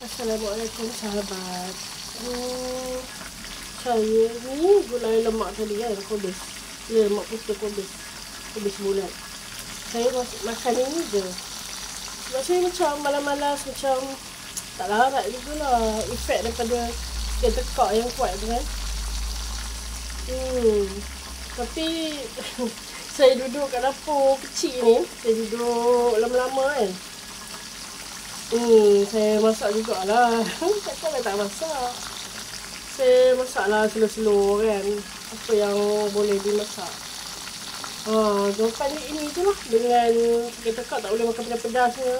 Assalamualaikum sahabat. Saya ni gulai lemak tadi kan, kobis. Ya, lemak putih kobis. Kobis bulat. Saya makan ini je. Sebab saya macam malas-malas, macam tak larat jugalah. Efek daripada tekak yang kuat tu kan. Tapi saya duduk kat dapur kecil ni. Saya duduk lama-lama kan. Saya masak jugalah. Takkanlah tak masak. Saya masaklah slow-slow kan. Apa yang boleh dimasak. Jawapan ini je lah. Dengan tekak tak boleh makan pedas-pedasnya.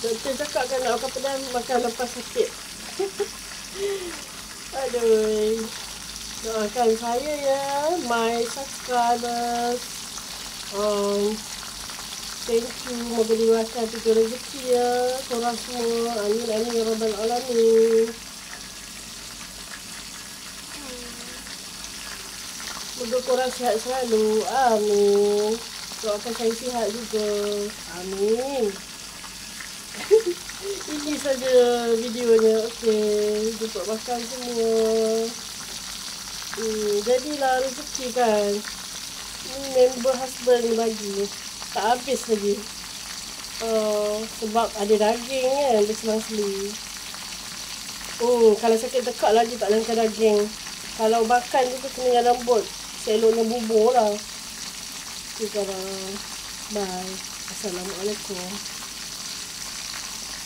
Doktor cakap kan nak makan pedas, makan lepas sakit. Aduh. Doakan saya ya, my subscribers. Thank you, moga dimurahkan tiga rezeki ya korang semua. Amin amin ya rabbal alamin. Moga korang sihat selalu. Amin. Doakan saya sihat juga. Amin. Ini saja videonya. Okey, jumpa makan semua. Jadilah rezeki kan. Ini member husband ni bagi. Tak habis lagi. Sebab ada daging kan, berselang-seli. Kalau sakit tekak lagi tak langkah daging. Kalau makan juga kena yang lembut. Seloknya bubur lah. Okay, bye. Assalamualaikum.